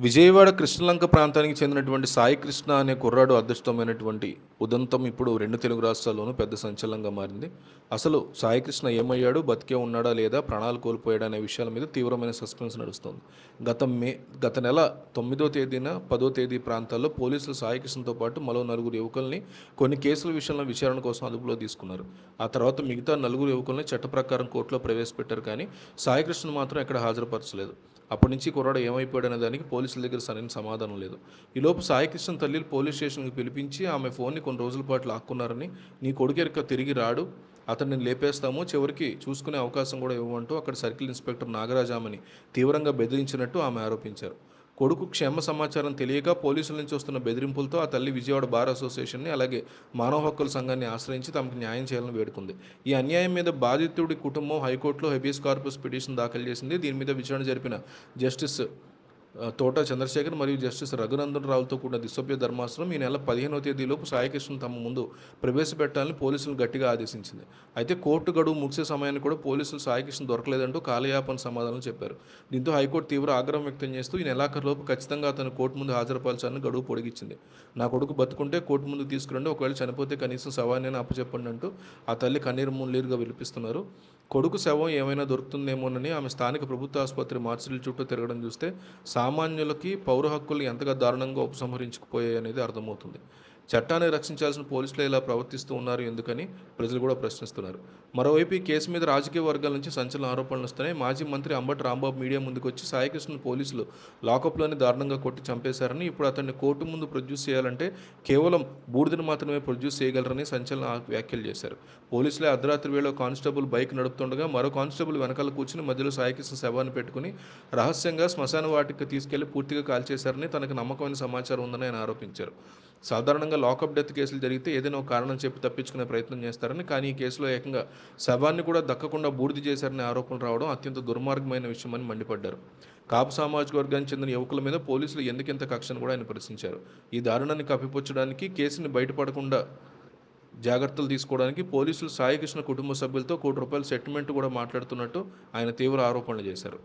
విజయవాడ కృష్ణలంక ప్రాంతానికి చెందినటువంటి సాయి కృష్ణ అనే కుర్రాడు అదృష్టమైనటువంటి ఉదంతం ఇప్పుడు రెండు తెలుగు రాష్ట్రాల్లోనూ పెద్ద సంచలనంగా మారింది. అసలు సాయి కృష్ణ ఏమయ్యాడు, బతికే ఉన్నాడా లేదా, ప్రాణాలు కోల్పోయాడా అనే విషయాల మీద తీవ్రమైన సస్పెన్స్ నడుస్తోంది. గత నెల 9వ తేదీన 10వ తేదీ ప్రాంతాల్లో పోలీసులు సాయి కృష్ణతో పాటు మరో నలుగురు యువకుల్ని కొన్ని కేసుల విషయంలో విచారణ కోసం అదుపులో తీసుకున్నారు. ఆ తర్వాత మిగతా నలుగురు యువకుల్ని చట్ట ప్రకారం కోర్టులో ప్రవేశపెట్టారు, కానీ సాయి కృష్ణ మాత్రం ఎక్కడ హాజరుపరచలేదు. అప్పటి నుంచి కుర్రాడు ఏమైపోయాడనే దానికి పోలీసుల దగ్గర సరైన సమాధానం లేదు. ఈలోపు సాయికృష్ణ తల్లిలు పోలీస్ స్టేషన్కి పిలిపించి ఆమె ఫోన్ని కొన్ని రోజుల పాటు లాక్కున్నారని, నీ కొడుకు తిరిగి రాడు, అతన్ని లేపేస్తాము, చివరికి చూసుకునే అవకాశం కూడా ఇవ్వమంటూ అక్కడ సర్కిల్ ఇన్స్పెక్టర్ నాగరాజామని తీవ్రంగా బెదిరించినట్టు ఆమె ఆరోపించారు. కొడుకు క్షేమ సమాచారం తెలియక పోలీసుల నుంచి వస్తున్న బెదిరింపులతో ఆ తల్లి విజయవాడ బార్ అసోసియేషన్ని, అలాగే మానవ హక్కుల సంఘాన్ని ఆశ్రయించి తమకు న్యాయం చేయాలని వేడుకుంది. ఈ అన్యాయం మీద బాధితుడి కుటుంబం హైకోర్టులో హెబియస్ కార్పస్ పిటిషన్ దాఖలు చేసింది. దీని మీద విచారణ జరిపిన జస్టిస్ తోట చంద్రశేఖర్ మరియు జస్టిస్ రఘునందన్ రావులతో కూడిన దిశభ్య ధర్మాసనం ఈ నెల 15వ తేదీలోపు సాయికృష్ణ తమ ముందు ప్రవేశపెట్టాలని పోలీసులు గట్టిగా ఆదేశించింది. అయితే కోర్టు గడువు ముగిసే సమయాన్ని కూడా పోలీసులు సాయికృష్ణ దొరకలేదంటూ కాలయాపన సమాధానం చెప్పారు. దీంతో హైకోర్టు తీవ్ర ఆగ్రహం వ్యక్తం చేస్తూ ఈ నెలాఖరులోపు ఖచ్చితంగా అతను కోర్టు ముందు హాజరుపరచాలని గడువు పొడిగించింది. నా కొడుకు బతుకుంటే కోర్టు ముందు తీసుకురండి, ఒకవేళ చనిపోతే కనీసం శవాన్ని అప్పచెప్పండి అంటూ ఆ తల్లి కన్నీరు మున్నీరుగా విలిపిస్తున్నారు. కొడుకు శవం ఏమైనా దొరుకుతుందేమోనని ఆమె స్థానిక ప్రభుత్వ ఆసుపత్రి మార్చిల చుట్టూ తిరగడం చూస్తే సామాన్యులకి పౌర హక్కులు ఎంతగా దారుణంగా ఉపసంహరించుకుపోయాయి అనేది అర్థమవుతుంది. చట్టాన్ని రక్షించాల్సిన పోలీసులు ఇలా ప్రవర్తిస్తూ ఉన్నారు ఎందుకని ప్రజలు కూడా ప్రశ్నిస్తున్నారు. మరోవైపు ఈ కేసు మీద రాజకీయ వర్గాల నుంచి సంచలన ఆరోపణలు వస్తున్నాయి. మాజీ మంత్రి అంబటి రాంబాబు మీడియా ముందుకు వచ్చి సాయికృష్ణ పోలీసులు లాకప్లోని దారుణంగా కొట్టి చంపేశారని, ఇప్పుడు అతన్ని కోర్టు ముందు ప్రొడ్యూస్ చేయాలంటే కేవలం బూడిదను మాత్రమే ప్రొడ్యూస్ చేయగలరని సంచలన వ్యాఖ్యలు చేశారు. పోలీసులే అర్ధరాత్రి వేళ కానిస్టేబుల్ బైక్ నడుపుతుండగా మరో కానిస్టేబుల్ వెనకాల కూర్చుని మధ్యలో సాయికృష్ణ శవాన్ని పెట్టుకుని రహస్యంగా శ్మశాన వాటికి తీసుకెళ్లి పూర్తిగా కాల్చేశారని తనకు నమ్మకమైన సమాచారం ఉందని ఆయన ఆరోపించారు. సాధారణంగా లాకప్ డెత్ కేసులు జరిగితే ఏదైనా ఒక కారణం చెప్పి తప్పించుకునే ప్రయత్నం చేస్తారని, కానీ ఈ కేసులో ఏకంగా శవాన్ని కూడా దక్కకుండా బూడిద చేశారనే ఆరోపణలు రావడం అత్యంత దుర్మార్గమైన విషయమని మండిపడ్డారు. కాపు సామాజిక వర్గానికి చెందిన యువకుల మీద పోలీసులు ఎందుకింత కక్షను కూడా ఆయన ప్రశ్నించారు. ఈ దారుణాన్ని కప్పిపుచ్చడానికి, కేసుని బయటపడకుండా జాగ్రత్తలు తీసుకోవడానికి పోలీసులు సాయికృష్ణ కుటుంబ సభ్యులతో ₹1 కోటి సెటిల్మెంట్ కూడా మాట్లాడుతున్నట్టు ఆయన తీవ్ర ఆరోపణలు చేశారు.